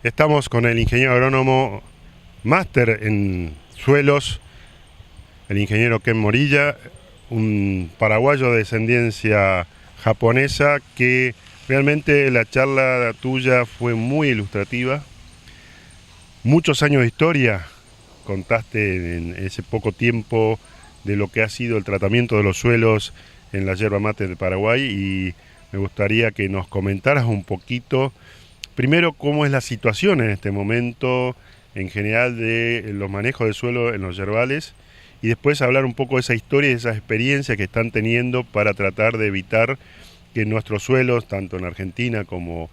Estamos con el ingeniero agrónomo máster en suelos, el ingeniero Ken Morilla, un paraguayo de descendencia japonesa que realmente la charla tuya fue muy ilustrativa. Muchos años de historia contaste en ese poco tiempo de lo que ha sido el tratamiento de los suelos en la yerba mate de Paraguay y me gustaría que nos comentaras un poquito, primero, cómo es la situación en este momento en general de los manejos de suelo en los yerbales y después hablar un poco de esa historia y de esas experiencias que están teniendo para tratar de evitar que nuestros suelos, tanto en Argentina como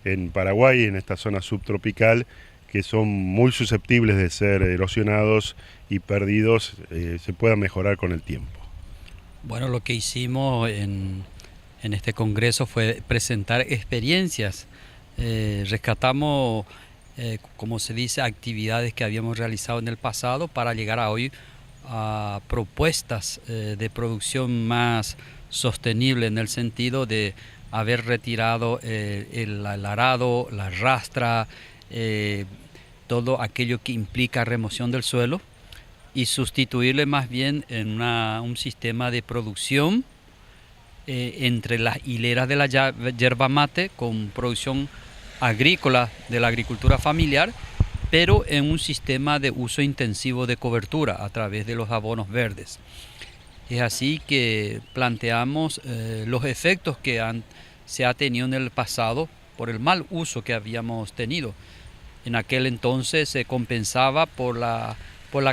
en Paraguay, en esta zona subtropical, que son muy susceptibles de ser erosionados y perdidos, se puedan mejorar con el tiempo. Bueno, lo que hicimos en este congreso fue presentar experiencias. Rescatamos, como se dice, actividades que habíamos realizado en el pasado para llegar a hoy a propuestas de producción más sostenible, en el sentido de haber retirado el arado, la rastra, todo aquello que implica remoción del suelo, y sustituirle más bien en un sistema de producción entre las hileras de la yerba mate, con producción agrícola de la agricultura familiar, pero en un sistema de uso intensivo de cobertura a través de los abonos verdes. Es así que planteamos los efectos que se ha tenido en el pasado por el mal uso que habíamos tenido. En aquel entonces se compensaba por la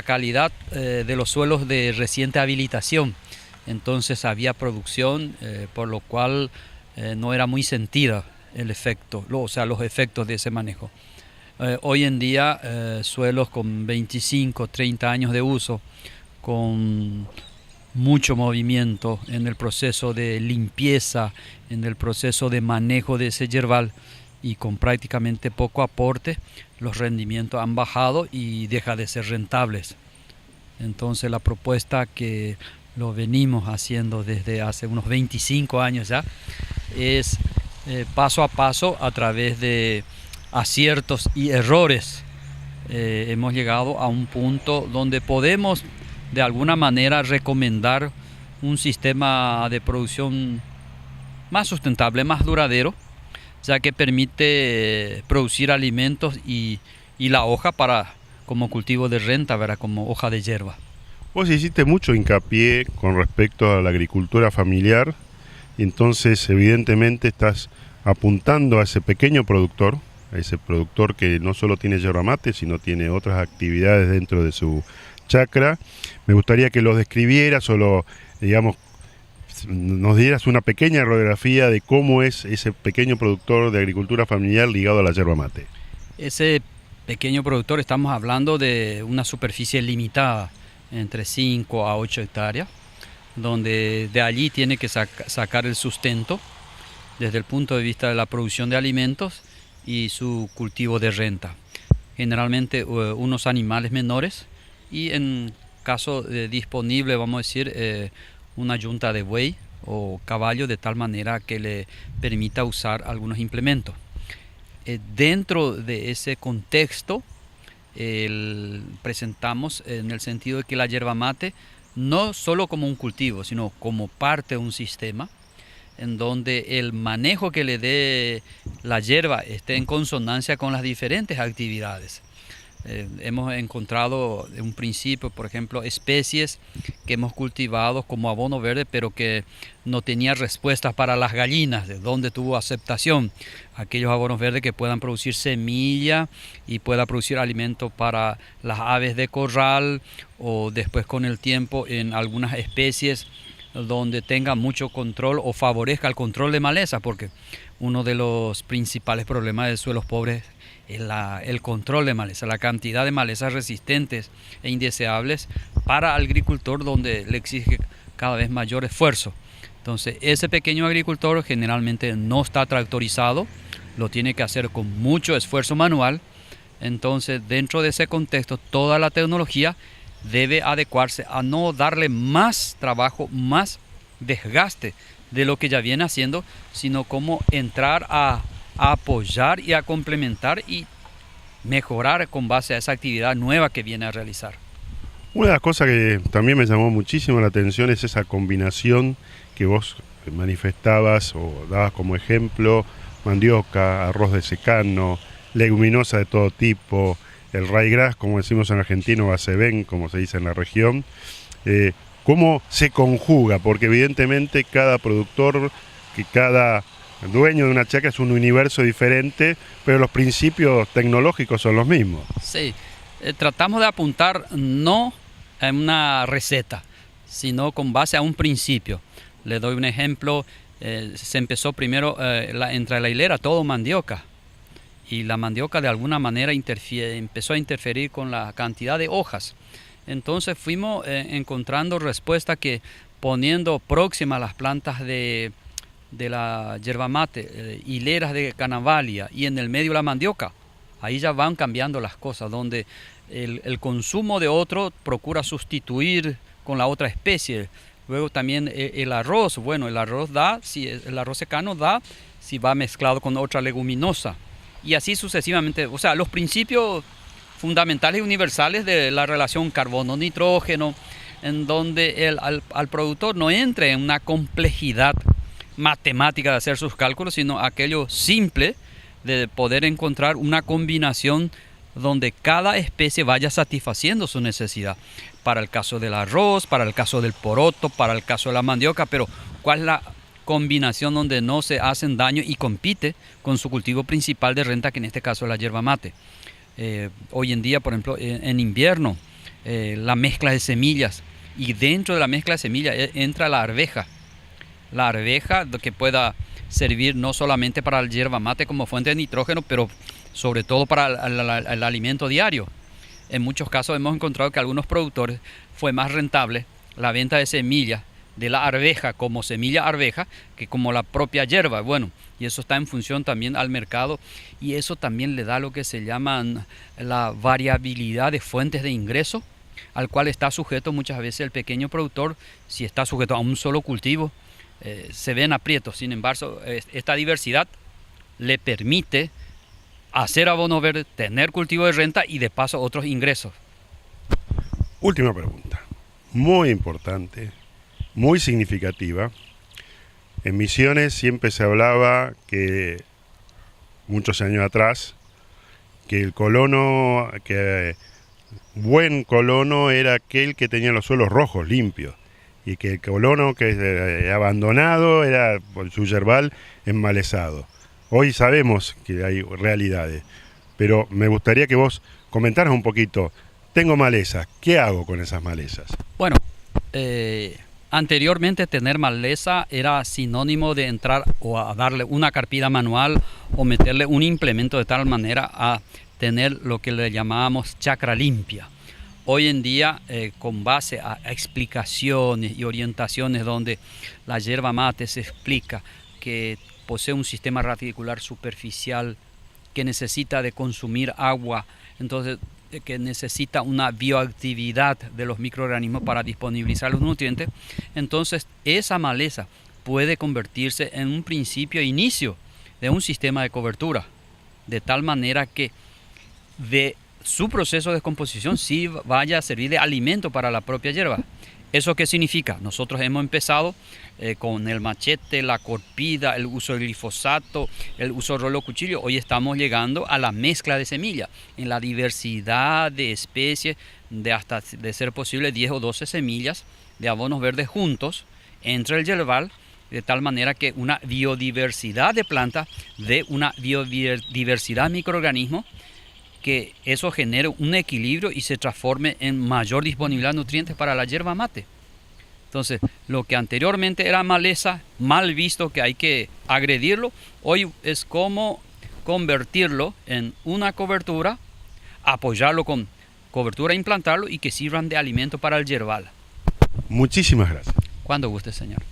calidad de los suelos de reciente habilitación. Entonces había producción, por lo cual no era muy sentida el efecto, los efectos de ese manejo. Hoy en día, suelos con 25, 30 años de uso, con mucho movimiento en el proceso de limpieza, en el proceso de manejo de ese yerbal, y con prácticamente poco aporte, los rendimientos han bajado y deja de ser rentables. Entonces la propuesta, que lo venimos haciendo desde hace unos 25 años ya, es paso a paso, a través de aciertos y errores, hemos llegado a un punto donde podemos de alguna manera recomendar un sistema de producción más sustentable, más duradero, ya que permite producir alimentos y la hoja como cultivo de renta, ¿verdad? Como hoja de hierba. Vos hiciste mucho hincapié con respecto a la agricultura familiar y entonces evidentemente estás apuntando a ese pequeño productor, a ese productor que no solo tiene yerba mate, sino tiene otras actividades dentro de su chacra. Me gustaría que lo describieras o nos dieras una pequeña radiografía de cómo es ese pequeño productor de agricultura familiar ligado a la yerba mate. Ese pequeño productor, estamos hablando de una superficie limitada, entre 5 a 8 hectáreas, donde de allí tiene que sacar el sustento desde el punto de vista de la producción de alimentos y su cultivo de renta. Generalmente unos animales menores y, en caso disponible, vamos a decir, una yunta de buey o caballo, de tal manera que le permita usar algunos implementos. Dentro de ese contexto, presentamos en el sentido de que la yerba mate, no solo como un cultivo, sino como parte de un sistema, en donde el manejo que le dé la yerba esté en consonancia con las diferentes actividades. Hemos encontrado en un principio, por ejemplo, especies que hemos cultivado como abono verde, pero que no tenía respuestas para las gallinas, de donde tuvo aceptación. Aquellos abonos verdes que puedan producir semilla y pueda producir alimento para las aves de corral, o después con el tiempo en algunas especies donde tenga mucho control o favorezca el control de maleza, porque uno de los principales problemas de suelos pobres es el control de maleza, la cantidad de malezas resistentes e indeseables para el agricultor, donde le exige cada vez mayor esfuerzo. Entonces, ese pequeño agricultor generalmente no está tractorizado, lo tiene que hacer con mucho esfuerzo manual. Entonces, dentro de ese contexto, toda la tecnología debe adecuarse a no darle más trabajo, más desgaste de lo que ya viene haciendo, sino como entrar a apoyar y a complementar y mejorar con base a esa actividad nueva que viene a realizar. Una de las cosas que también me llamó muchísimo la atención es esa combinación que vos manifestabas o dabas como ejemplo: mandioca, arroz de secano, leguminosa de todo tipo, el ryegrass, como decimos en argentino, basebén, como se dice en la región. ¿Cómo se conjuga? Porque evidentemente cada productor, que cada dueño de una chacra es un universo diferente, pero los principios tecnológicos son los mismos. Sí, tratamos de apuntar no a una receta, sino con base a un principio. Le doy un ejemplo. Se empezó primero entre la hilera todo mandioca, y la mandioca de alguna manera empezó a interferir con la cantidad de hojas. Entonces fuimos encontrando respuestas que, poniendo próximas las plantas de la yerba mate, hileras de canavalia, y en el medio la mandioca, ahí ya van cambiando las cosas, donde el consumo de otro procura sustituir con la otra especie. Luego también el arroz, bueno, el arroz el arroz secano da si va mezclado con otra leguminosa, y así sucesivamente. O sea, los principios fundamentales y universales de la relación carbono-nitrógeno, en donde al productor no entre en una complejidad matemática de hacer sus cálculos, sino aquello simple de poder encontrar una combinación donde cada especie vaya satisfaciendo su necesidad. Para el caso del arroz, para el caso del poroto, para el caso de la mandioca, pero ¿cuál es la combinación donde no se hacen daño y compite con su cultivo principal de renta, que en este caso es la yerba mate? Hoy en día, por ejemplo, en invierno, la mezcla de semillas, y dentro de la mezcla de semillas entra la arveja que pueda servir no solamente para la yerba mate como fuente de nitrógeno, pero sobre todo para el alimento diario. En muchos casos hemos encontrado que a algunos productores fue más rentable la venta de semillas de la arveja como semilla arveja que como la propia yerba. Bueno, y eso está en función también al mercado, y eso también le da lo que se llama la variabilidad de fuentes de ingreso, al cual está sujeto muchas veces el pequeño productor. Si está sujeto a un solo cultivo, se ven aprietos. Sin embargo, esta diversidad le permite hacer abono verde, tener cultivo de renta y de paso otros ingresos. Última pregunta, muy importante, muy significativa. En Misiones siempre se hablaba que, muchos años atrás, que el colono, que buen colono era aquel que tenía los suelos rojos, limpios, y que el colono que abandonado era por su yerbal enmalezado. Hoy sabemos que hay realidades, pero me gustaría que vos comentaras un poquito. Tengo malezas, ¿qué hago con esas malezas? Bueno, anteriormente tener maleza era sinónimo de entrar o a darle una carpida manual o meterle un implemento de tal manera a tener lo que le llamábamos chacra limpia. Hoy en día, con base a explicaciones y orientaciones donde la yerba mate se explica que posee un sistema radicular superficial que necesita de consumir agua, entonces que necesita una bioactividad de los microorganismos para disponibilizar los nutrientes, entonces esa maleza puede convertirse en un principio e inicio de un sistema de cobertura, de tal manera que de su proceso de descomposición sí vaya a servir de alimento para la propia hierba. ¿Eso qué significa? Nosotros hemos empezado con el machete, la corpida, el uso del glifosato, el uso del rolo cuchillo. Hoy estamos llegando a la mezcla de semillas, en la diversidad de especies, de hasta de ser posible 10 o 12 semillas de abonos verdes juntos entre el yerbal, de tal manera que una biodiversidad de plantas de una biodiversidad de microorganismos, que eso genere un equilibrio y se transforme en mayor disponibilidad de nutrientes para la yerba mate. Entonces, lo que anteriormente era maleza, mal visto, que hay que agredirlo, hoy es como convertirlo en una cobertura, apoyarlo con cobertura, implantarlo y que sirvan de alimento para el yerbal. Muchísimas gracias. Cuando guste, señor.